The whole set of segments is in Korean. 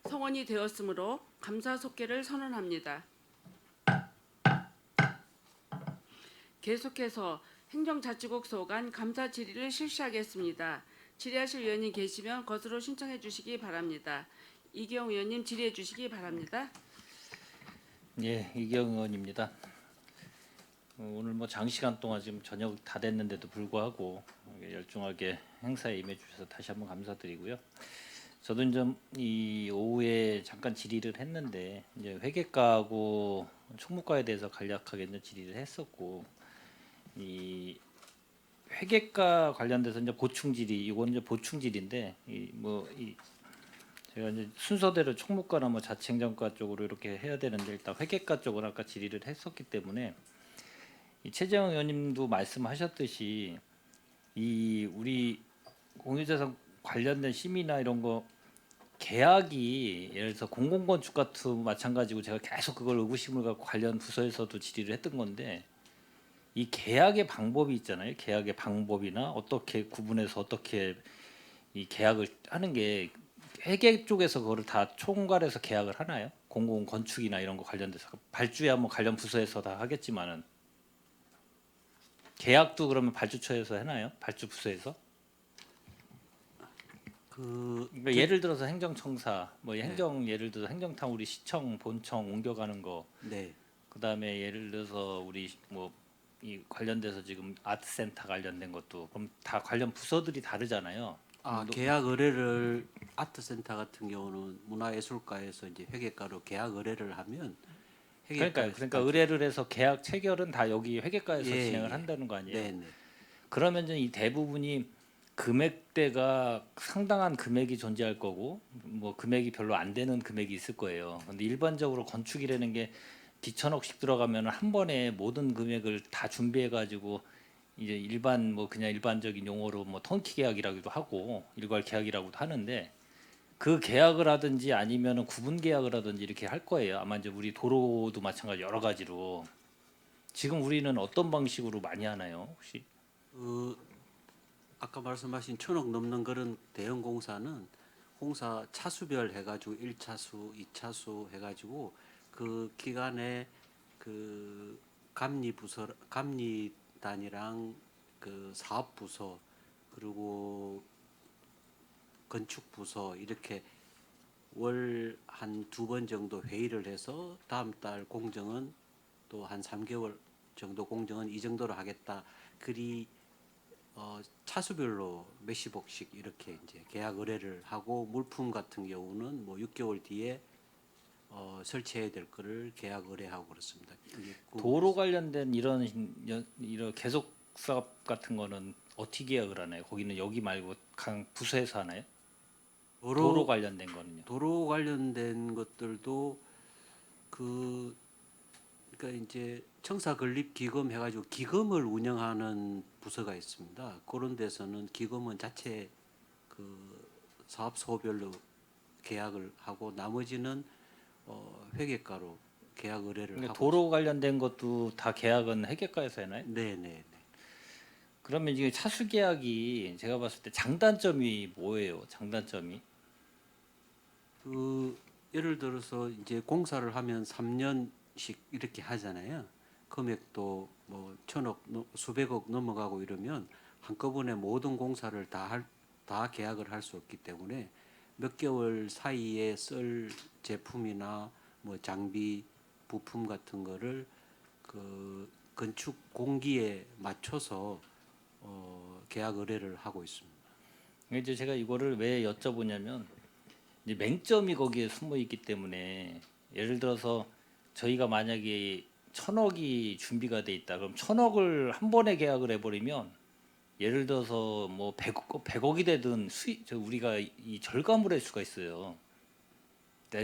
성원이 되었으므로 감사속개를 선언합니다. 계속해서 행정자치국 소관 감사 질의를 실시하겠습니다. 질의하실 의원님 계시면 것으로 신청해 주시기 바랍니다. 이기영 의원님 질의해 주시기 바랍니다. 예, 이기영 의원입니다. 오늘 뭐 장시간 동안 지금 저녁 다 됐는데도 불구하고 열중하게 행사에 임해 주셔서 다시 한번 감사드리고요. 저도 이제 이 오후에 잠깐 질의를 했는데 이제 회계과하고 총무과에 대해서 간략하게 이제 질의를 했었고, 이 회계과 관련돼서 이제 보충 질의, 이건 이제 보충 질의인데 제가 이제 순서대로 총무과나 뭐 자치행정과 쪽으로 이렇게 해야 되는데 일단 회계과 쪽으로 아까 질의를 했었기 때문에 이 최재형 의원님도 말씀하셨듯이 이 우리 공유재산 관련된 심의나 이런 거 계약이 예를 들어서 공공건축 같은 마찬가지고 제가 계속 그걸 의구심을 갖고 관련 부서에서도 질의를 했던 건데 이 계약의 방법이 있잖아요. 계약의 방법이나 어떻게 구분해서 어떻게 이 계약을 하는 게 회계 쪽에서 그거를 다 총괄해서 계약을 하나요? 공공건축이나 이런 거 관련돼서 발주야 뭐 관련 부서에서 다 하겠지만은 계약도 그러면 발주처에서 해나요? 발주 부서에서? 그러니까 예를 들어서 행정청사, 뭐 행정 예를 들어서 행정탕 우리 시청 본청 옮겨가는 거, 네. 그다음에 예를 들어서 우리 뭐 이 관련돼서 지금 아트센터 관련된 것도 그럼 다 관련 부서들이 다르잖아요. 계약 의뢰를 아트센터 같은 경우는 문화예술과에서 이제 회계과로 계약 의뢰를 하면 그러니까 의뢰를 해서 계약 체결은 다 여기 회계과에서 예, 진행을 예. 한다는 거 아니에요? 네, 네. 그러면 이 대부분이 금액대가 상당한 금액이 존재할 거고 뭐 금액이 별로 안 되는 금액이 있을 거예요. 근데 일반적으로 건축이라는 게 기천억씩 들어가면 한 번에 모든 금액을 다 준비해 가지고 이제 일반 뭐 그냥 일반적인 용어로 뭐 턴키 계약이라고도 하고 일괄 계약이라고도 하는데 그 계약을 하든지 아니면은 구분 계약을 하든지 이렇게 할 거예요. 아마 이제 우리 도로도 마찬가지 여러 가지로 지금 우리는 어떤 방식으로 많이 하나요? 혹시? 그 아까 말씀하신 1,000억 넘는 그런 대형 공사는 공사 차수별 해가지고 1차수, 2차수 해가지고 그 기간에 그 감리단이랑 그 사업부서 그리고 건축부서 이렇게 월 한 두 번 정도 회의를 해서 다음 달 공정은 또 한 3개월 정도 공정은 이 정도로 하겠다. 그리 차수별로 몇십억씩 이렇게 이제 계약 의뢰를 하고 물품 같은 경우는 뭐 6개월 뒤에 설치해야 될 거를 계약 의뢰하고 그렇습니다. 도로 관련된 이런 계속 사업 같은 거는 어떻게 계약을 하나요? 거기는 여기 말고 각 부서에서 하나요? 도로 관련된 거는요. 도로 관련된 것들도 그 그러니까 이제 청사 건립 기금 해가지고 기금을 운영하는 부서가 있습니다. 그런 데서는 기금은 자체 그 사업소별로 계약을 하고 나머지는 회계가로 계약 의뢰를 그러니까 하고 도로 관련된 것도 다 계약은 회계과에서 하나요? 있습니다. 네네. 그러면 이게 차수 계약이 제가 봤을 때 장단점이 뭐예요? 장단점이? 그 예를 들어서 이제 공사를 하면 3년씩 이렇게 하잖아요. 금액도 뭐 1,000억, 수백억 넘어가고 이러면 한꺼번에 모든 공사를 다 계약을 할 수 없기 때문에 몇 개월 사이에 쓸 제품이나 뭐 장비, 부품 같은 거를 그 건축 공기에 맞춰서 계약 의뢰를 하고 있습니다. 이제 제가 이거를 왜 여쭤보냐면 이제 맹점이 거기에 숨어 있기 때문에 예를 들어서 저희가 만약에 1,000억이 준비가 돼 있다. 그럼 1,000억을 한 번에 계약을 해버리면 예를 들어서 뭐 100억이 되든 우리가 이 절감을 할 수가 있어요.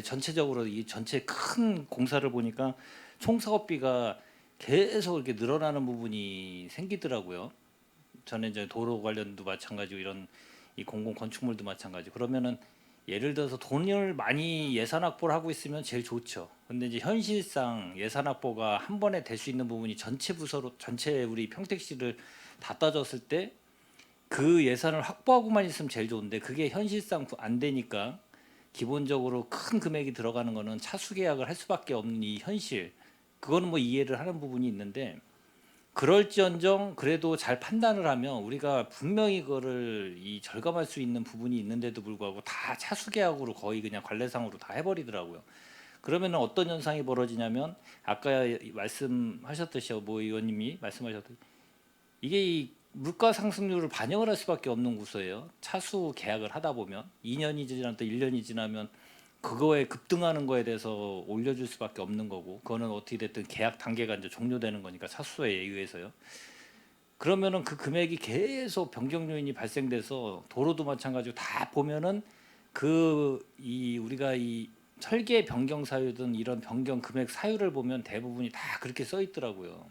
전체적으로 이 전체 큰 공사를 보니까 총 사업비가 계속 이렇게 늘어나는 부분이 생기더라고요. 저는 이제 도로 관련도 마찬가지고 이런 이 공공 건축물도 마찬가지. 그러면은 예를 들어서 돈을 많이 예산 확보를 하고 있으면 제일 좋죠. 근데 이제 현실상 예산 확보가 한 번에 될 수 있는 부분이 전체 부서로 전체 우리 평택시를 다 따졌을 때 그 예산을 확보하고만 있으면 제일 좋은데 그게 현실상 안 되니까 기본적으로 큰 금액이 들어가는 거는 차수 계약을 할 수밖에 없는 이 현실, 그거는 뭐 이해를 하는 부분이 있는데, 그럴지언정 그래도 잘 판단을 하면 우리가 분명히 그거를 이 절감할 수 있는 부분이 있는데도 불구하고 다 차수 계약으로 거의 그냥 관례상으로 다 해버리더라고요. 그러면은 어떤 현상이 벌어지냐면, 아까 말씀하셨듯이 뭐 의원님이 말씀하셨듯이 이게 이 물가 상승률을 반영을 할 수밖에 없는 구조예요. 차수 계약을 하다 보면 2년이 지나면 또 1년이 지나면 그거에 급등하는 거에 대해서 올려줄 수밖에 없는 거고, 그거는 어떻게 됐든 계약 단계가 이제 종료되는 거니까 차수에 의해서요. 그러면은 그 금액이 계속 변경 요인이 발생돼서 도로도 마찬가지고 다 보면은 그 이 우리가 이 설계 변경 사유든 이런 변경 금액 사유를 보면 대부분이 다 그렇게 써 있더라고요.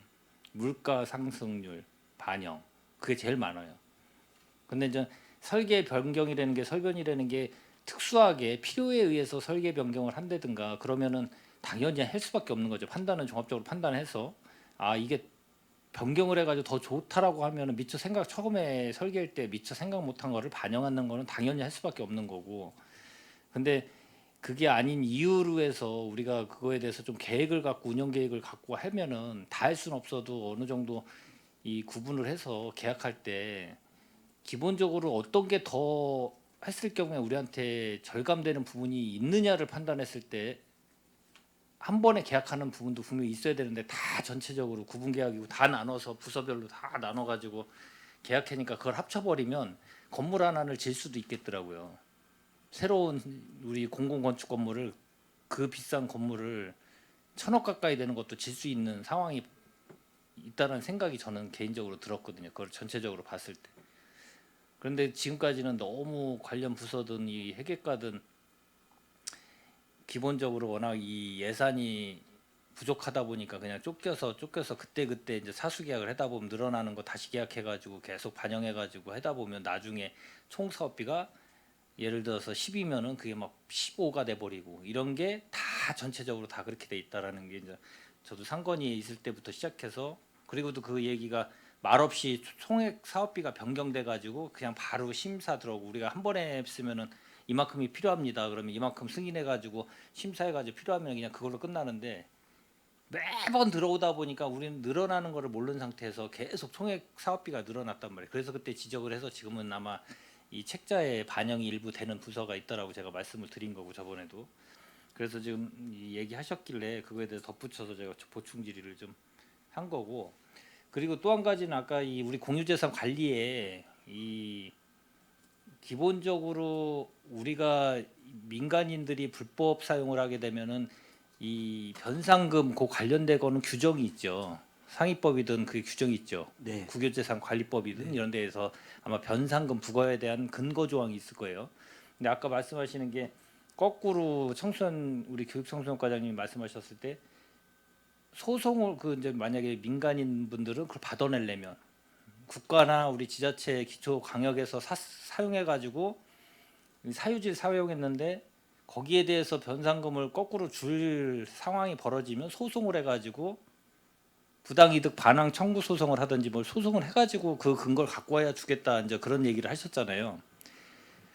물가 상승률 반영, 그게 제일 많아요. 근데 이제 설계 변경이라는 게, 설변이라는 게 특수하게 필요에 의해서 설계 변경을 한다든가 그러면은 당연히 할 수밖에 없는 거죠. 판단은 종합적으로 판단해서 아 이게 변경을 해가지고 더 좋다라고 하면은 미처 생각, 처음에 설계할 때 미처 생각 못한 거를 반영하는 거는 당연히 할 수밖에 없는 거고. 근데 그게 아닌 이유로 해서 우리가 그거에 대해서 좀 계획을 갖고, 운영 계획을 갖고 하면은 다 할 수는 없어도 어느 정도 이 구분을 해서 계약할 때 기본적으로 어떤 게 더 했을 경우에 우리한테 절감되는 부분이 있느냐를 판단했을 때 한 번에 계약하는 부분도 분명히 있어야 되는데, 다 전체적으로 구분 계약이고 다 나눠서 부서별로 다 나눠 가지고 계약하니까 그걸 합쳐버리면 건물 하나를 질 수도 있겠더라고요. 새로운 우리 공공건축 건물을, 그 비싼 건물을 1,000억 가까이 되는 것도 질 수 있는 상황이 있다는 생각이 저는 개인적으로 들었거든요. 그걸 전체적으로 봤을 때. 그런데 지금까지는 너무 관련 부서든 이 회계과든 기본적으로 워낙 이 예산이 부족하다 보니까 그냥 쫓겨서 그때 이제 사수 계약을 하다 보면 늘어나는 거 다시 계약해가지고 계속 반영해가지고 하다 보면 나중에 총 사업비가 예를 들어서 10이면은 그게 막 15가 돼 버리고, 이런 게 다 전체적으로 다 그렇게 돼 있다라는 게 이제 저도 상권이 있을 때부터 시작해서, 그리고도 그 얘기가 말없이 총액 사업비가 변경돼 가지고 그냥 바로 심사 들어오고, 우리가 한 번에 했으면은 이만큼이 필요합니다. 그러면 이만큼 승인해 가지고 심사해 가지고 필요하면 그냥 그걸로 끝나는데, 매번 들어오다 보니까 우리는 늘어나는 거를 모르는 상태에서 계속 총액 사업비가 늘어났단 말이에요. 그래서 그때 지적을 해서 지금은 아마 이 책자에 반영이 일부 되는 부서가 있다라고 제가 말씀을 드린 거고, 저번에도. 그래서 지금 이 얘기하셨길래 그거에 대해서 덧붙여서 제가 보충 질의를 좀 한 거고. 그리고 또 한 가지는 아까 이 우리 공유재산 관리에 이 기본적으로 우리가 민간인들이 불법 사용을 하게 되면은 이 변상금 그 관련된 거는 규정이 있죠. 상위법이든 그게 규정이 있죠. 네. 국유재산 관리법이든 이런 데에서 아마 변상금 부과에 대한 근거 조항이 있을 거예요. 근데 아까 말씀하시는 게 거꾸로 청소년, 우리 교육청소년과장님이 말씀하셨을 때 소송을 그 이제 만약에 민간인 분들은 그걸 받아내려면 국가나 우리 지자체 기초 강역에서 사용해 가지고 사유지 사용했는데 거기에 대해서 변상금을 거꾸로 줄 상황이 벌어지면 소송을 해가지고 부당이득 반환 청구 소송을 하든지 뭘 소송을 해가지고 그 근거를 갖고 와야 주겠다, 이제 그런 얘기를 하셨잖아요.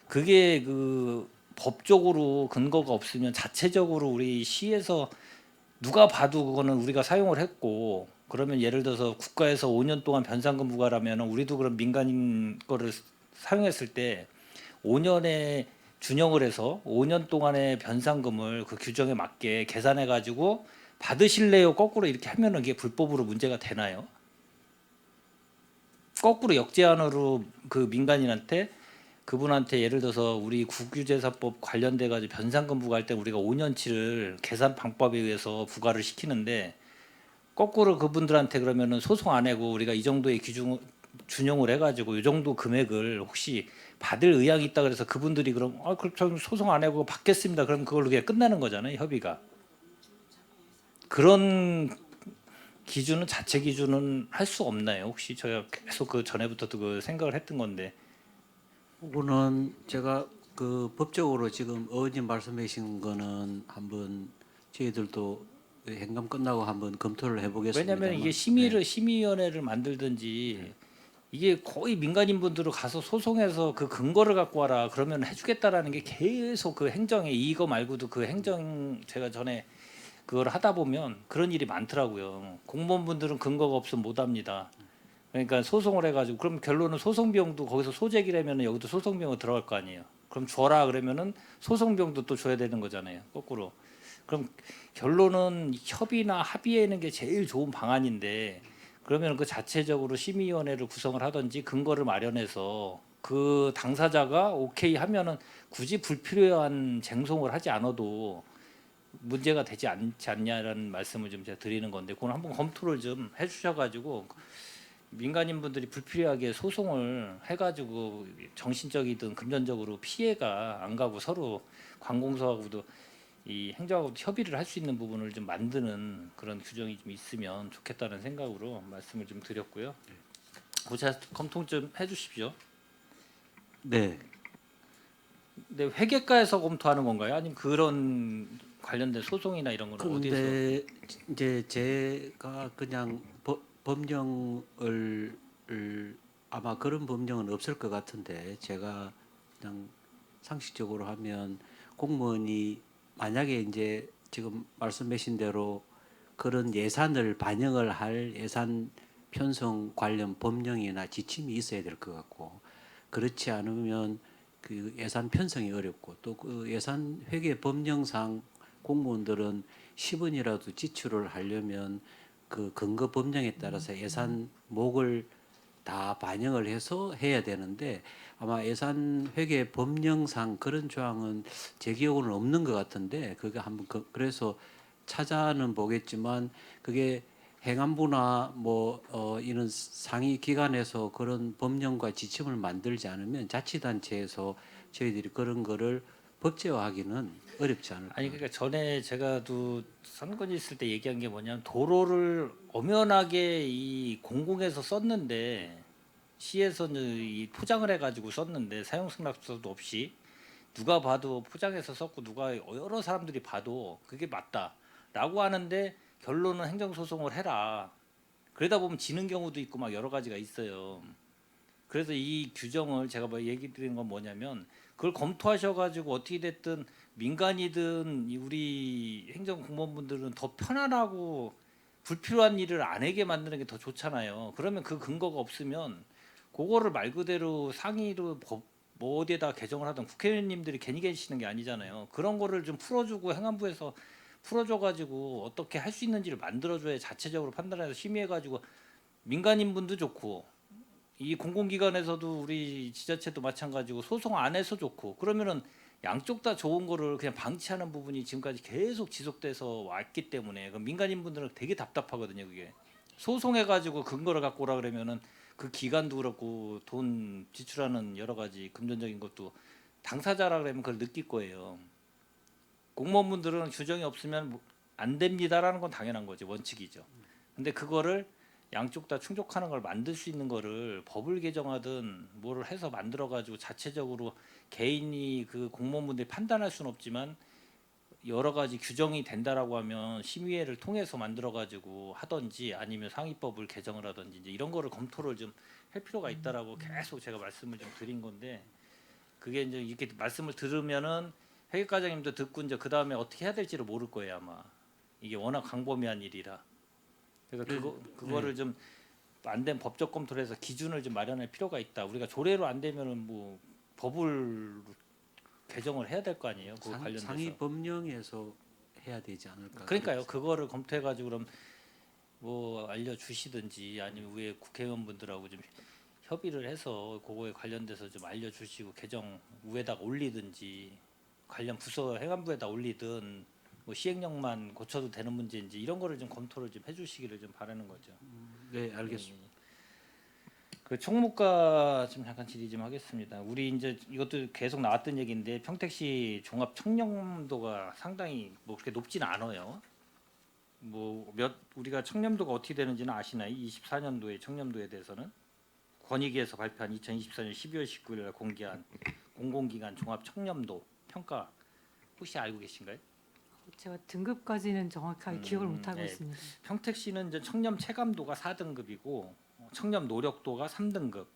그게 그 법적으로 근거가 없으면 자체적으로 우리 시에서 누가 봐도 그거는 우리가 사용을 했고, 그러면 예를 들어서 국가에서 5년 동안 변상금 부과라면 우리도 그런 민간인 거를 사용했을 때 5년에 준용을 해서 5년 동안의 변상금을 그 규정에 맞게 계산해 가지고 받으실래요? 거꾸로 이렇게 하면은 이게 불법으로 문제가 되나요? 거꾸로 역제한으로 그 민간인한테, 그분한테 예를 들어서 우리 국유재산법 관련돼 가지고 변상금 부과할 때 우리가 5년치를 계산 방법에 의해서 부과를 시키는데, 거꾸로 그분들한테 그러면은 소송 안 하고 우리가 이 정도의 기준 준용을 해가지고 이 정도 금액을 혹시 받을 의향이 있다 그래서 그분들이 그럼 그럼 전 소송 안 하고 받겠습니다. 그럼 그걸로 그냥 끝나는 거잖아요, 협의가. 그런 기준은, 자체 기준은 할 수 없나요? 혹시 저희가 계속 그 전에부터도 그 생각을 했던 건데. 그거는 제가 그 법적으로 지금 의원님 말씀하신 거는 한번 저희들도 행감 끝나고 한번 검토를 해보겠습니다. 왜냐하면 이게 심의위원회를 만들든지 이게 거의 민간인분들은 가서 소송해서 그 근거를 갖고 와라 그러면 해주겠다라는 게 계속 그 행정에 이거 말고도 그 행정 제가 전에 그걸 하다 보면 그런 일이 많더라고요. 공무원분들은 근거가 없으면 못 합니다. 그러니까 소송을 해가지고 그럼 결론은 소송 비용도 거기서 소재기라면 여기도 소송 비용이 들어갈 거 아니에요. 그럼 줘라 그러면은 소송 비용도 또 줘야 되는 거잖아요. 거꾸로. 그럼 결론은 협의나 합의하는 게 제일 좋은 방안인데 그러면 그 자체적으로 심의위원회를 구성을 하든지 근거를 마련해서 그 당사자가 오케이 하면은 굳이 불필요한 쟁송을 하지 않아도 문제가 되지 않지 않냐라는 말씀을 좀 제가 드리는 건데 그건 한번 검토를 좀 해주셔가지고 민간인분들이 불필요하게 소송을 해가지고 정신적이든 금전적으로 피해가 안 가고 서로 관공서하고도 이 행정하고도 협의를 할 수 있는 부분을 좀 만드는 그런 규정이 좀 있으면 좋겠다는 생각으로 말씀을 좀 드렸고요. 고차 검토 좀 해주십시오. 네. 근데 회계과에서 검토하는 건가요? 아니면 그런 관련된 소송이나 이런 건 어디서? 근데 이제 제가 그냥 법령을 아마 그런 법령은 없을 것 같은데 제가 그냥 상식적으로 하면 공무원이 만약에 이제 지금 말씀하신 대로 그런 예산을 반영을 할 예산 편성 관련 법령이나 지침이 있어야 될 것 같고 그렇지 않으면 그 예산 편성이 어렵고 또 그 예산 회계 법령상 공무원들은 10원이라도 지출을 하려면 그 근거 법령에 따라서 예산목을 다 반영을 해서 해야 되는데 아마 예산 회계 법령상 그런 조항은 제 기억으로는 없는 것 같은데 그게 한번 그래서 찾아는 보겠지만 그게 행안부나 이런 상위 기관에서 그런 법령과 지침을 만들지 않으면 자치단체에서 저희들이 그런 거를 법제화하기는 어렵지 않을까. 아니 그러니까 전에 제가도 선거지 있을 때 얘기한 게 뭐냐면 도로를 엄연하게 이 공공에서 썼는데 시에서는 이 포장을 해가지고 썼는데 사용 승낙서도 없이 누가 봐도 포장해서 썼고 누가 여러 사람들이 봐도 그게 맞다라고 하는데 결론은 행정소송을 해라. 그러다 보면 지는 경우도 있고 막 여러 가지가 있어요. 그래서 이 규정을 제가 뭐 얘기 드린 건 뭐냐면 그걸 검토하셔가지고 어떻게 됐든 민간이든 우리 행정 공무원분들은 더 편안하고 불필요한 일을 안 하게 만드는 게 더 좋잖아요. 그러면 그 근거가 없으면 그거를 말 그대로 상의로 뭐 어디에다 개정을 하든 국회의원님들이 괜히 계시는 게 아니잖아요. 그런 거를 좀 풀어주고 행안부에서 풀어줘가지고 어떻게 할 수 있는지를 만들어줘야 자체적으로 판단해서 심의해가지고 민간인분도 좋고 이 공공기관에서도 우리 지자체도 마찬가지고 소송 안 해서 좋고 그러면은 양쪽 다 좋은 거를 그냥 방치하는 부분이 지금까지 계속 지속돼서 왔기 때문에 그 민간인분들은 되게 답답하거든요. 그게 소송해가지고 근거를 갖고 오라 그러면은 그 기간도 그렇고 돈 지출하는 여러 가지 금전적인 것도 당사자라 그러면 그걸 느낄 거예요. 공무원분들은 규정이 없으면 안 됩니다라는 건 당연한 거죠. 원칙이죠. 근데 그거를 양쪽 다 충족하는 걸 만들 수 있는 거를 법을 개정하든 뭐를 해서 만들어 가지고 자체적으로 개인이 그 공무원분들이 판단할 수는 없지만 여러 가지 규정이 된다라고 하면 심의회를 통해서 만들어 가지고 하든지 아니면 상위법을 개정을 하든지 이제 이런 거를 검토를 좀 할 필요가 있다라고 계속 제가 말씀을 좀 드린 건데 그게 이제 이렇게 말씀을 들으면은 회계과장님도 듣고 이제 그 다음에 어떻게 해야 될지를 모를 거예요 아마 이게 워낙 광범위한 일이라 그래서 그거를 좀 안 된 법적 검토를 해서 기준을 좀 마련할 필요가 있다. 우리가 조례로 안 되면은 뭐 법을 개정을 해야 될 거 아니에요. 그 관련돼서. 상위 법령에서 해야 되지 않을까. 그러니까요. 그거를 검토해가지고 그럼 뭐 알려주시든지 아니면 위에 국회의원분들하고 좀 협의를 해서 그거에 관련돼서 좀 알려주시고 개정 위에다가 올리든지 관련 부서 행안부에다 올리든 뭐 시행령만 고쳐도 되는 문제인지 이런 거를 좀 검토를 좀 해주시기를 좀 바라는 거죠. 네, 알겠습니다. 그 총무과 좀 잠깐 질의 좀 하겠습니다. 우리 이제 이것도 계속 나왔던 얘기인데 평택시 종합 청렴도가 상당히 뭐 그렇게 높지는 않아요. 뭐 우리가 청렴도가 어떻게 되는지는 아시나요? 24년도의 청렴도에 대해서는 권익위에서 발표한 2024년 12월 19일 날 공개한 공공기관 종합 청렴도 평가 혹시 알고 계신가요? 제가 등급까지는 정확하게 기억을 못 하고 네. 있습니다. 평택시는 이제 청렴 체감도가 4등급이고 청렴 노력도가 3등급,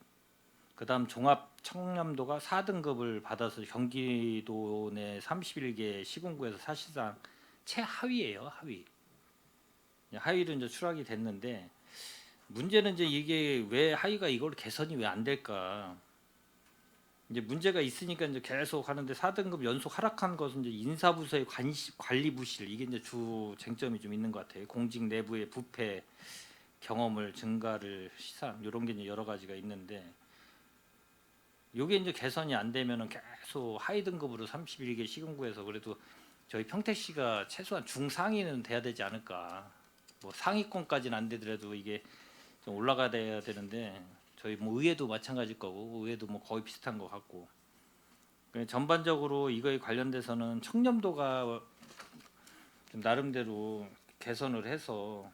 그다음 종합 청렴도가 4등급을 받아서 경기도 내 31개 시군구에서 사실상 최하위예요, 하위. 하위로 이제 추락이 됐는데 문제는 이제 이게 왜 하위가 이걸 개선이 왜 안 될까? 이제 문제가 있으니까 이제 계속 하는데 4등급 연속 하락한 것은 이제 인사부서의 관리 부실, 이게 이제 주 쟁점이 좀 있는 것 같아요. 공직 내부의 부패 경험을 증가를 시상 이런 게 이제 여러 가지가 있는데 이게 이제 개선이 안 되면은 계속 하위 등급으로 31개 시군구에서 그래도 저희 평택시가 최소한 중상위는 돼야 되지 않을까. 뭐 상위권까지는 안 되더라도 이게 좀 올라가야 되는데 저희 뭐 의회도 마찬가지일 거고 의회도 뭐 거의 비슷한 것 같고 전반적으로 이거에 관련돼서는 청렴도가 좀 나름대로 개선을 해서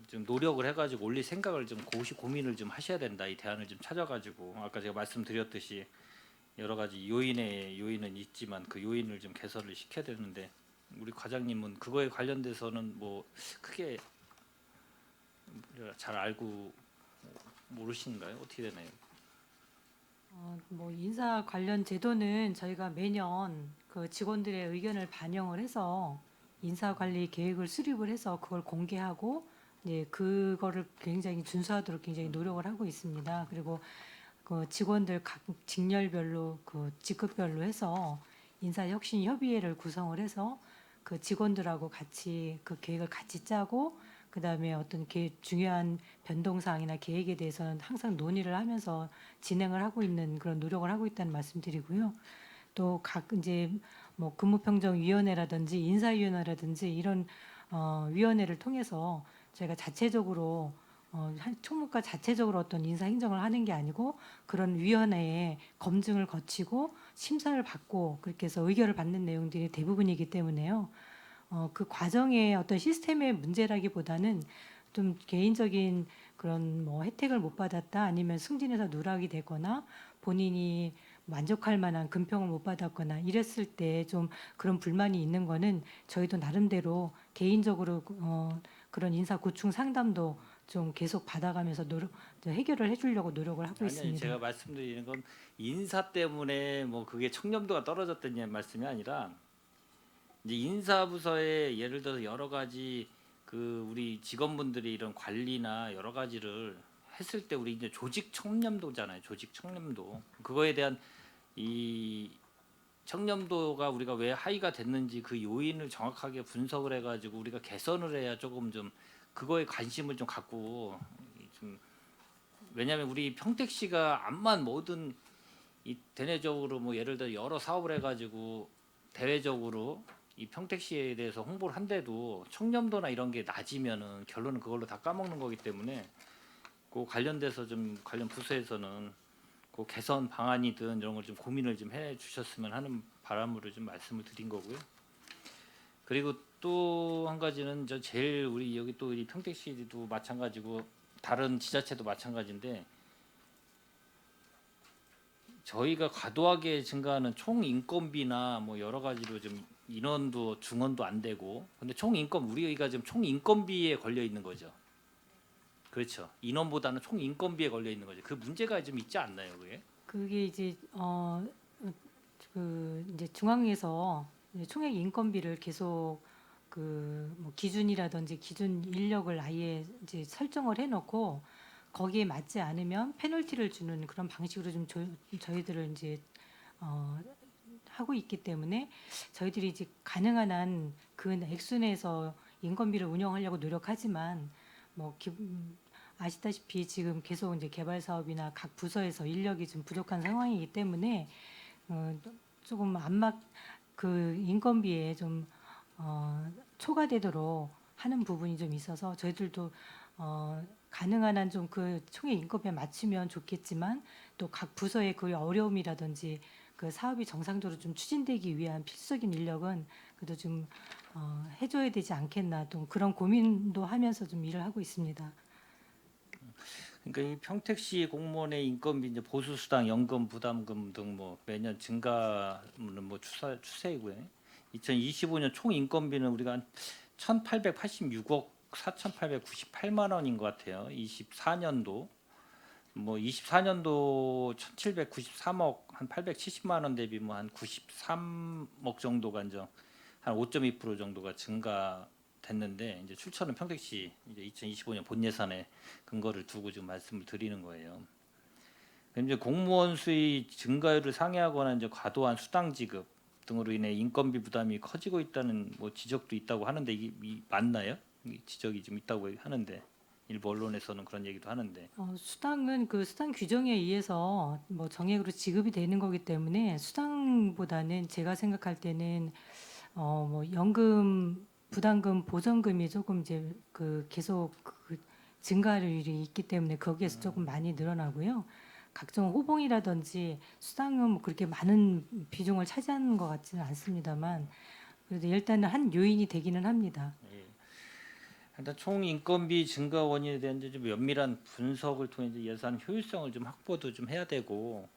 좀 노력을 해가지고 올릴 생각을 좀 고민을 좀 하셔야 된다. 이 대안을 좀 찾아가지고 아까 제가 말씀드렸듯이 여러 가지 요인은 있지만 그 요인을 좀 개선을 시켜야 되는데 우리 과장님은 그거에 관련돼서는 뭐 크게 잘 알고 모르시는가요? 어떻게 되나요? 뭐 인사 관련 제도는 저희가 매년 그 직원들의 의견을 반영을 해서 인사 관리 계획을 수립을 해서 그걸 공개하고 이제 그거를 굉장히 준수하도록 굉장히 노력을 하고 있습니다. 그리고 그 직원들 각 직렬별로 그 직급별로 해서 인사혁신 협의회를 구성을 해서 그 직원들하고 같이 그 계획을 같이 짜고 그다음에 어떤 중요한 변동사항이나 계획에 대해서는 항상 논의를 하면서 진행을 하고 있는 그런 노력을 하고 있다는 말씀드리고요. 또 각 이제 뭐 근무평정위원회라든지 인사위원회라든지 이런 위원회를 통해서 저희가 자체적으로 총무과 자체적으로 어떤 인사 행정을 하는 게 아니고 그런 위원회에 검증을 거치고 심사를 받고 그렇게 해서 의결을 받는 내용들이 대부분이기 때문에요. 그 과정의 어떤 시스템의 문제라기보다는 좀 개인적인 그런 뭐 혜택을 못 받았다 아니면 승진해서 누락이 되거나 본인이 만족할 만한 금평을 못 받았거나 이랬을 때 좀 그런 불만이 있는 거는 저희도 나름대로 개인적으로 그런 인사 고충 상담도 좀 계속 받아가면서 해결을 해주려고 노력을 하고 아니 있습니다. 제가 말씀드리는 건 인사 때문에 뭐 그게 청렴도가 떨어졌다는 말씀이 아니라 이제 인사부서에 예를 들어서 여러 가지 그 우리 직원분들이 이런 관리나 여러 가지를 했을 때 우리 이제 조직 청렴도잖아요. 조직 청렴도. 그거에 대한 이 청렴도가 우리가 왜 하위가 됐는지 그 요인을 정확하게 분석을 해가지고 우리가 개선을 해야 조금 좀 그거에 관심을 좀 갖고 좀 왜냐하면 우리 평택시가 암만 뭐든 이 대내적으로 뭐 예를 들어 여러 사업을 해가지고 대외적으로 이 평택시에 대해서 홍보를 한데도 청렴도나 이런 게 낮으면은 결론은 그걸로 다 까먹는 거기 때문에 그 관련돼서 좀 관련 부서에서는 그 개선 방안이든 이런 걸 좀 고민을 좀 해 주셨으면 하는 바람으로 좀 말씀을 드린 거고요. 그리고 또 한 가지는 저 제일 우리 여기 또 이 평택시도 마찬가지고 다른 지자체도 마찬가지인데 저희가 과도하게 증가하는 총 인건비나 뭐 여러 가지로 좀 인원도 중원도 안 되고 근데 총 인건 우리가 지금 총 인건비에 걸려 있는 거죠. 그렇죠. 인원보다는 총 인건비에 걸려 있는 거죠. 그 문제가 좀 있지 않나요, 그게? 그게 이제 그 이제 중앙에서 이제 총액 인건비를 계속 그 뭐 기준이라든지 기준 인력을 아예 이제 설정을 해놓고 거기에 맞지 않으면 페널티를 주는 그런 방식으로 좀 저희들을 이제 하고 있기 때문에 저희들이 이제 가능한 한 그 액수 내에서 인건비를 운영하려고 노력하지만 뭐 아시다시피 지금 계속 이제 개발 사업이나 각 부서에서 인력이 좀 부족한 상황이기 때문에 조금 그 인건비에 좀 초과되도록 하는 부분이 좀 있어서 저희들도 가능한 한 좀 그 총액 인건비에 맞추면 좋겠지만 또 각 부서의 그 어려움이라든지 그 사업이 정상적으로 좀 추진되기 위한 필수적인 인력은 그래도 좀 해줘야 되지 않겠나 또 그런 고민도 하면서 좀 일을 하고 있습니다. 그러니까 이 평택시 공무원의 인건비 이제 보수수당, 연금, 부담금 등 뭐 매년 증가는 뭐 추세이고요. 2025년 총 인건비는 우리가 한 1,886억 4,898만 원인 것 같아요. 24년도 뭐 24년도 1,793억 한 870만 원 대비 뭐 한 93억 정도가 이제 한 5.2% 정도가 증가됐는데 이제 출처는 평택시 이제 2025년 본 예산에 근거를 두고 지금 말씀을 드리는 거예요. 이제 공무원 수의 증가율을 상회하거나 이제 과도한 수당 지급 등으로 인해 인건비 부담이 커지고 있다는 뭐 지적도 있다고 하는데 이게 맞나요? 이 지적이 좀 있다고 하는데 일부 언론에서는 그런 얘기도 하는데. 수당은 그 수당 규정에 의해서 뭐 정액으로 지급이 되는 거기 때문에 수당보다는 제가 생각할 때는 뭐 연금, 부담금, 보전금이 조금 이제 그 계속 그 증가율이 있기 때문에 거기에서 조금 많이 늘어나고요. 각종 호봉이라든지 수당은 뭐 그렇게 많은 비중을 차지하는 것 같지는 않습니다만 그래도 일단은 한 요인이 되기는 합니다. 예. 일단 총 인건비 증가 원인에 대한 이제 좀 면밀한 분석을 통해 이제 예산 효율성을 좀 확보도 좀 해야 되고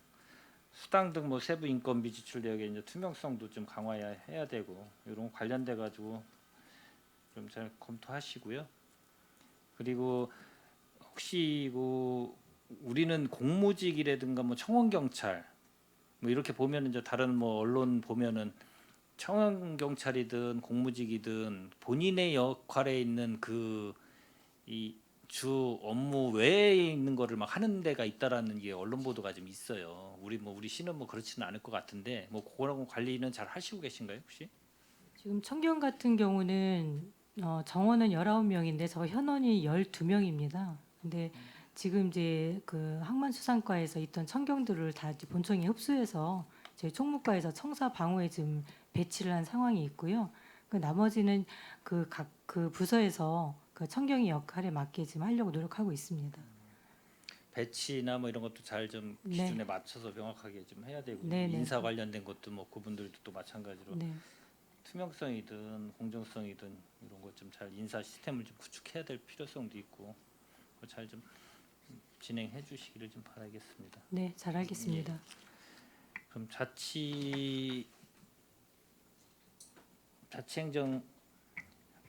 수당 등 뭐 세부 인건비 지출 내역의 이제 투명성도 좀 강화해야 되고 이런 거 관련돼 가지고 좀 잘 검토하시고요. 그리고 혹시 그 우리는 공무직이라든가 뭐 청원 경찰 뭐 이렇게 보면 이제 다른 뭐 언론 보면은 청원 경찰이든 공무직이든 본인의 역할에 있는 그 이 주 업무 외에 있는 거를 막 하는 데가 있다라는 게 언론 보도가 좀 있어요. 우리 시는 뭐 그렇지는 않을 것 같은데 뭐 그런 관리는 잘 하시고 계신가요 혹시? 지금 청경 같은 경우는 정원은 19명인데 저 현원이 12명입니다. 근데 지금 이제 그 항만수산과에서 있던 청경들을 다 이제 본청에 흡수해서 저희 총무과에서 청사 방호에 지금 배치를 한 상황이 있고요. 그 나머지는 그 각 그 부서에서 그 청경의 역할에 맞게 지금 하려고 노력하고 있습니다. 배치나 뭐 이런 것도 잘 좀 네. 기준에 맞춰서 명확하게 좀 해야 되고 네, 네. 인사 관련된 것도 뭐 그분들도 또 마찬가지로 네. 투명성이든 공정성이든 이런 것 좀 잘 인사 시스템을 좀 구축해야 될 필요성도 있고 잘 좀 진행해 주시기를 좀 바라겠습니다. 네, 잘 알겠습니다. 그럼 자치행정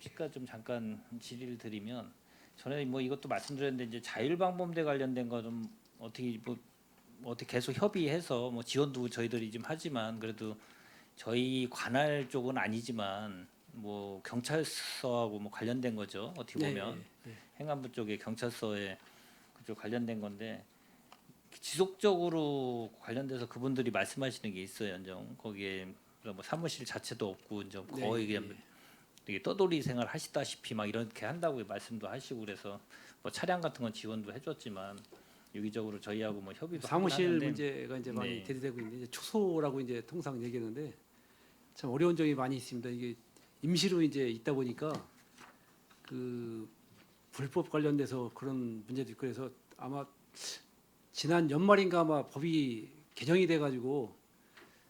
합시가 좀 잠깐 질의를 드리면 전에 뭐 이것도 말씀드렸는데 이제 자율방범대 관련된 거는 어떻게 계속 협의해서 뭐 지원도 저희들이 좀 하지만 그래도 저희 관할 쪽은 아니지만 뭐 경찰서하고 뭐 관련된 거죠. 어떻게 보면 행안부 쪽에 경찰서에 그쪽 관련된 건데 지속적으로 관련돼서 그분들이 말씀하시는 게 있어요. 연정 거기에 뭐 사무실 자체도 없고 이제 거의 그냥 되게 떠돌이 생활 하시다시피 막 이렇게 한다고 말씀도 하시고 그래서 뭐 차량 같은 건 지원도 해줬지만 유기적으로 저희하고 뭐 협의도 사무실 하고 하는데 문제가 이제 많이 네. 대두되고 있는데 이제 초소라고 이제 통상 얘기하는데 참 어려운 점이 많이 있습니다. 이게 임시로 이제 있다 보니까 그 불법 관련돼서 그런 문제도 있고 그래서 아마 지난 연말인가 아마 법이 개정이 돼가지고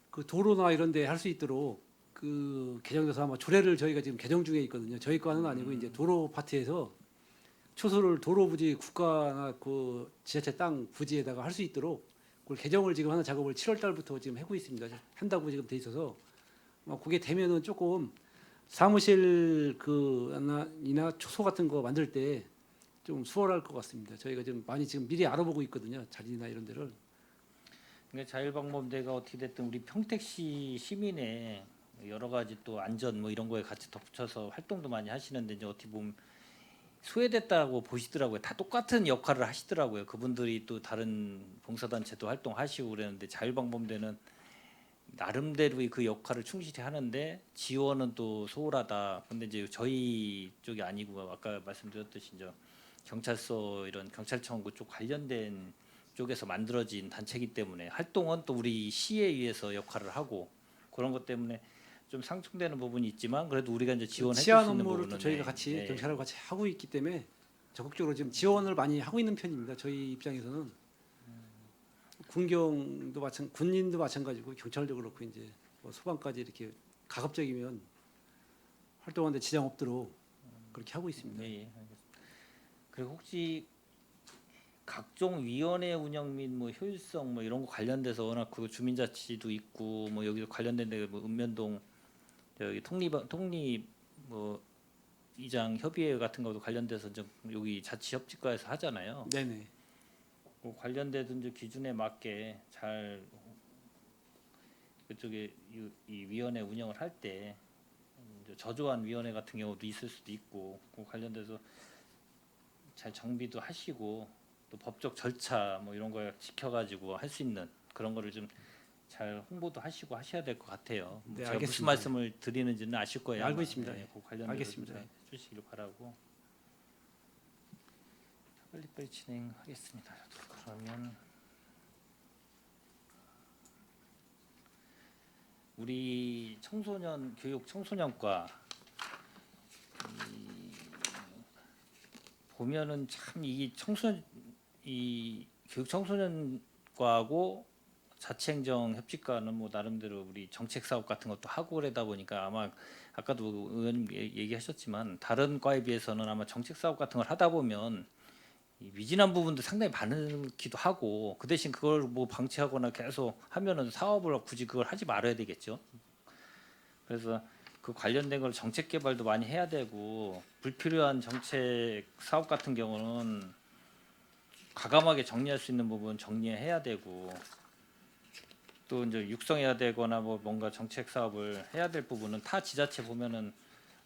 그 도로나 이런 데 할 수 있도록 그 개정돼서 아마 조례를 저희가 지금 개정 중에 있거든요. 저희 과는 아니고 이제 도로 파트에서 초소를 도로 부지 국가나 그 지자체 땅 부지에다가 할 수 있도록 그걸 개정을 지금 하는 작업을 7월 달부터 지금 하고 있습니다. 한다고 지금 돼 있어서 그게 되면은 조금 사무실 이나 초소 같은 거 만들 때 좀 수월할 것 같습니다. 저희가 지금 많이 지금 미리 알아보고 있거든요. 자리나 이런 데를. 그러니까 자율방범대가 어떻게 됐든 우리 평택시 시민의 여러 가지 또 안전 뭐 이런 거에 같이 덧붙여서 활동도 많이 하시는데 이제 어떻게 보면 소외됐다고 보시더라고요. 다 똑같은 역할을 하시더라고요. 그분들이 또 다른 봉사단체도 활동하시고 그랬는데 자율방범대는 나름대로의 그 역할을 충실히 하는데 지원은 또 소홀하다. 근데 이제 저희 쪽이 아니고 아까 말씀드렸듯이 이제 경찰서 이런 경찰청 그쪽 관련된 쪽에서 만들어진 단체이기 때문에 활동은 또 우리 시에 의해서 역할을 하고 그런 것 때문에 좀 상충되는 부분이 있지만 그래도 우리가 이제 지원해 줄 수 치안 있는 업무를 부분은 또 저희가 같이 네. 경찰하고 같이 하고 있기 때문에 적극적으로 지금 지원을 많이 하고 있는 편입니다. 저희 입장에서는 군인도 마찬가지고 경찰도 그렇고 이제 뭐 소방까지 이렇게 가급적이면 활동하는데 지장 없도록 그렇게 하고 있습니다. 예, 예, 알겠습니다. 그리고 혹시 각종 위원회 운영 및 뭐 효율성 뭐 이런 거 관련돼서 워낙 그 주민자치도 있고 뭐 여기서 관련된 데뭐 읍면동 저기 통립 뭐 이장 협의회 같은 것도 관련돼서 이제 여기 자치협직과에서 하잖아요. 네네. 그 관련된 이제 기준에 맞게 잘 그쪽에 이 위원회 운영을 할 때 저조한 위원회 같은 경우도 있을 수도 있고 그 관련돼서 잘 정비도 하시고 또 법적 절차 뭐 이런 거 지켜가지고 할 수 있는 그런 거를 좀 잘 홍보도 하시고 하셔야 될 것 같아요. 네, 제가 무슨 알겠습니다. 말씀을 드리는지는 아실 거예요. 알고 아마. 있습니다. 네, 그 관련돼서 알겠습니다. 좀 해주시길 바라고. 빨리빨리 진행하겠습니다. 그러면 우리 청소년 교육 청소년과 보면은 참 이 청소년 이 교육 청소년과하고 자치행정 협직과는 뭐 나름대로 우리 정책 사업 같은 것도 하고 그러다 보니까 아마 아까도 의원님 얘기하셨지만 다른 과에 비해서는 아마 정책 사업 같은 걸 하다 보면 이 미진한 부분도 상당히 많기도 하고 그 대신 그걸 뭐 방치하거나 계속 하면은 사업을 굳이 그걸 하지 말아야 되겠죠. 그래서 그 관련된 걸 정책 개발도 많이 해야 되고 불필요한 정책 사업 같은 경우는 과감하게 정리할 수 있는 부분 정리해야 되고 또 이제 육성해야 되거나 뭐 뭔가 정책 사업을 해야 될 부분은 타 지자체 보면은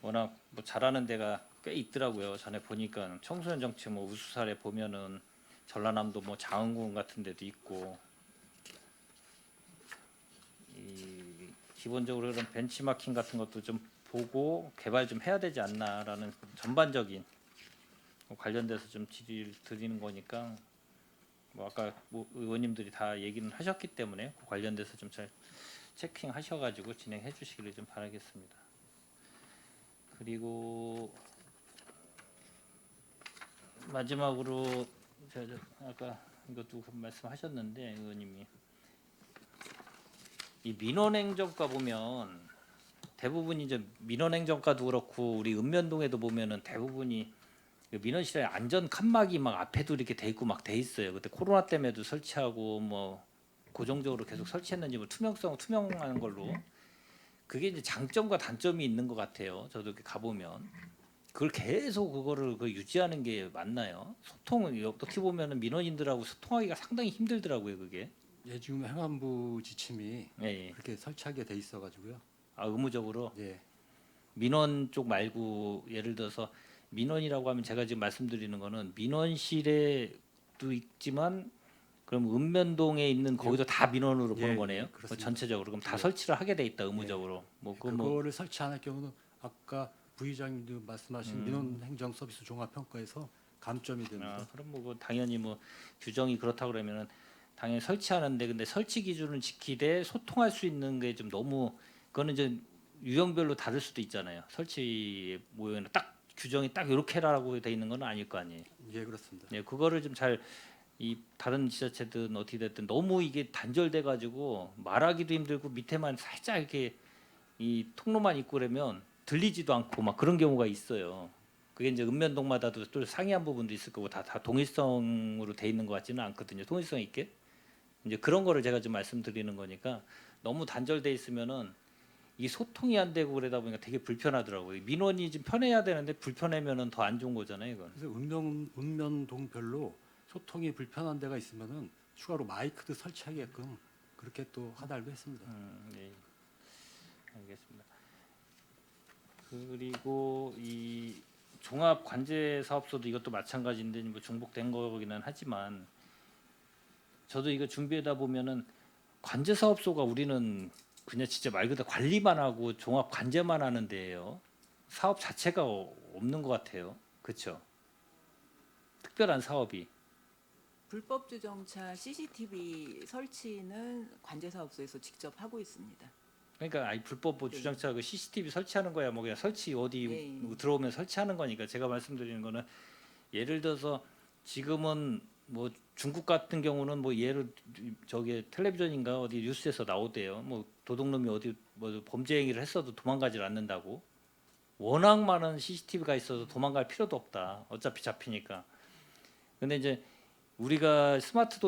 워낙 뭐 잘하는 데가 꽤 있더라고요. 전에 보니까 청소년 정책 뭐 우수 사례 보면은 전라남도 뭐 장흥군 같은 데도 있고 이 기본적으로 그런 벤치마킹 같은 것도 좀 보고 개발 좀 해야 되지 않나라는 전반적인 관련돼서 좀 질의를 드리는 거니까 뭐 아까 뭐 의원님들이 다 얘기는 하셨기 때문에 그 관련돼서 좀 잘 체킹하셔가지고 진행해 주시기를 좀 바라겠습니다. 그리고 마지막으로 아까 이것도 말씀하셨는데 의원님이 이 민원행정과 보면 대부분 이제 민원행정과도 그렇고 우리 읍면동에도 보면은 대부분이 민원실에 안전 칸막이 막 앞에도 이렇게 돼 있고 막 돼 있어요. 그때 코로나 때문에도 설치하고 뭐 고정적으로 계속 설치했는지 뭐 투명한 걸로 그게 이제 장점과 단점이 있는 것 같아요. 저도 이렇게 가보면 그걸 계속 그거를 그 유지하는 게 맞나요? 소통은 어떻게 보면은 민원인들하고 소통하기가 상당히 힘들더라고요. 그게 예, 지금 행안부 지침이 예, 예. 그렇게 설치하게 돼 있어가지고요. 아 의무적으로 예, 민원 쪽 말고 예를 들어서 민원이라고 하면 제가 지금 말씀드리는 거는 민원실에도 있지만 그럼 읍면동에 있는 거기도 다 민원으로 예, 보는 예, 거네요. 그렇습니다. 전체적으로 그럼 다 예. 설치를 하게 돼 있다 의무적으로. 뭐 그 뭐 그거를 설치 안 할 경우는 아까 부의장님도 말씀하신 민원행정서비스 종합평가에서 감점이 됩니다. 그럼 뭐 당연히 뭐 규정이 그렇다 그러면은 당연히 설치하는데 근데 설치 기준을 지키되 소통할 수 있는 게 좀 너무 그거는 이제 유형별로 다를 수도 있잖아요. 설치 모형은 딱 규정이 딱 이렇게라고 돼 있는 건 아닐 거 아니에요. 예, 그렇습니다. 예, 그거를 좀 잘 이 다른 지자체든 어떻게 됐든 너무 이게 단절돼 가지고 말하기도 힘들고 밑에만 살짝 이렇게 이 통로만 있고 그러면 들리지도 않고 막 그런 경우가 있어요. 그게 이제 읍면동마다도 또 상이한 부분도 있을 거고 다 동일성으로 돼 있는 것 같지는 않거든요. 통일성 있게 이제 그런 거를 제가 좀 말씀드리는 거니까 너무 단절돼 있으면은 이 소통이 안 되고 그러다 보니까 되게 불편하더라고요. 민원이 좀 편해야 되는데 불편하면은 더 안 좋은 거잖아요, 이건. 그래서 읍면동별로 소통이 불편한 데가 있으면은 추가로 마이크도 설치하게끔 그렇게 또 하달도 했습니다. 네. 알겠습니다. 그리고 이 종합 관제 사업소도 이것도 마찬가지인데 뭐 중복된 거기는 하지만 저도 이거 준비하다 보면은 관제 사업소가 우리는 그냥 진짜 말 그대로 관리만 하고 종합 관제만 하는 데예요. 사업 자체가 없는 것 같아요. 그렇죠? 특별한 사업이. 불법 주정차 CCTV 설치는 관제사업소에서 직접 하고 있습니다. 그러니까 아이 불법 뭐 주장차 그 CCTV 설치하는 거야 뭐 그냥 설치 어디 네. 뭐 들어오면 설치하는 거니까 제가 말씀드리는 거는 예를 들어서 지금은 뭐 중국 같은 경우는 뭐 예를 저기 텔레비전인가 어디 뉴스에서 나오대요. 뭐 도둑놈이 어디 뭐 범죄 행위를 했어도 도망가질 않는다고. 워낙 많은 CCTV가 있어서 도망갈 필요도 없다. 어차피 잡히니까. 근데 이제 우리가 스마트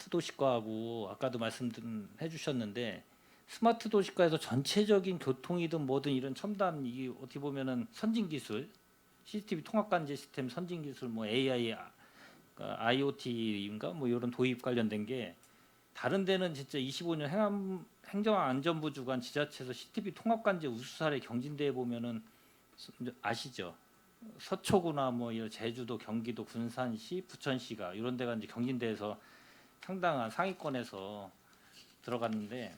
도시과하고 아까도 말씀해 주셨는데 스마트 도시가에서 전체적인 교통이든 뭐든 이런 첨단 이게 어떻게 보면은 선진 기술, CCTV 통합 관제 시스템 선진 기술, 뭐 AI, IoT인가 뭐 이런 도입 관련된 게 다른 데는 진짜 25년 행정안전부 주관 지자체에서 CCTV 통합 관제 우수 사례 경진대에 보면은 아시죠? 서초구나 뭐 이런 제주도, 경기도, 군산시, 부천시가 이런 데가 이제 경진대에서 상당한 상위권에서 들어갔는데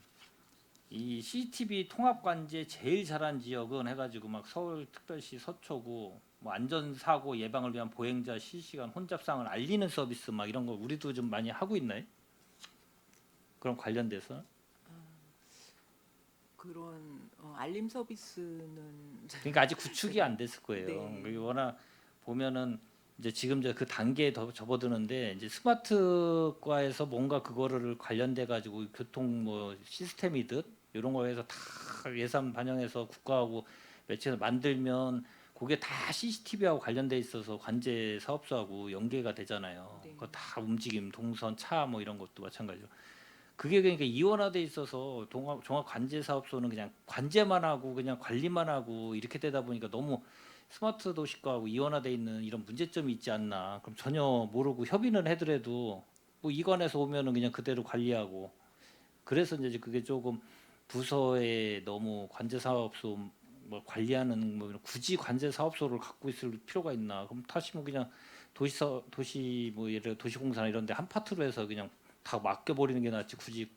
이 CCTV 통합 관제 제일 잘한 지역은 해가지고 막 서울특별시 서초구 뭐 안전사고 예방을 위한 보행자 실시간 혼잡상을 알리는 서비스 막 이런 거 우리도 좀 많이 하고 있나요? 그런 관련돼서 그런 알림 서비스는 그러니까 아직 구축이 안 됐을 거예요. 네. 그게 워낙 보면은 이제 지금 이제 그 단계에 더 접어드는데 이제 스마트과에서 뭔가 그거를 관련돼 가지고 교통 뭐 시스템이듯 이런 거에서 다 예산 반영해서 국가하고 매체에서 만들면 그게 다 CCTV하고 관련돼 있어서 관제 사업소하고 연계가 되잖아요. 네. 그거 다 움직임, 동선, 차 뭐 이런 것도 마찬가지로. 그게 그러니까 이원화돼 있어서 종합 관제 사업소는 그냥 관제만 하고 그냥 관리만 하고 이렇게 되다 보니까 너무 스마트 도시과하고 이원화돼 있는 이런 문제점이 있지 않나. 그럼 전혀 모르고 협의는 해더라도 뭐 이관에서 오면은 그냥 그대로 관리하고 그래서 이제 그게 조금 부서에 너무 관제 사업소 뭐 관리하는 뭐 이런 굳이 관제 사업소를 갖고 있을 필요가 있나? 그럼 다시 뭐 그냥 도시 뭐 예를 들어 도시공사나 이런 데 한 파트로 해서 그냥 다 맡겨버리는 게 낫지 굳이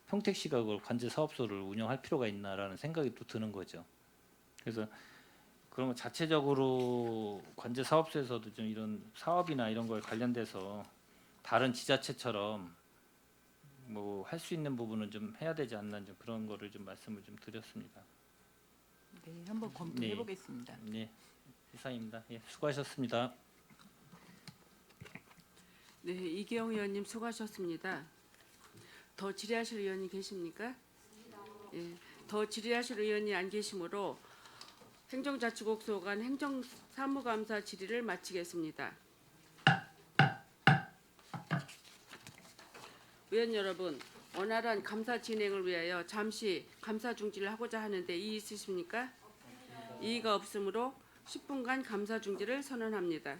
평택시가 그걸 관제 사업소를 운영할 필요가 있나라는 생각이 또 드는 거죠. 그래서 그러면 자체적으로 관제 사업소에서도 좀 이런 사업이나 이런 거에 관련돼서 다른 지자체처럼 뭐 할 수 있는 부분은 좀 해야 되지 않나 좀 그런 거를 좀 말씀을 좀 드렸습니다. 네, 한번 검토해 네. 보겠습니다. 네, 이상입니다. 예, 수고하셨습니다. 네, 이기영 의원님 수고하셨습니다. 더 질의하실 의원이 계십니까? 예, 더 질의하실 의원이 안 계시므로 행정자치국소 간 행정사무감사 질의를 마치겠습니다. 의원 여러분, 원활한 감사 진행을 위하여 잠시 감사 중지를 하고자 하는데 이의 있으십니까? 이의가 없으므로 10분간 감사 중지를 선언합니다.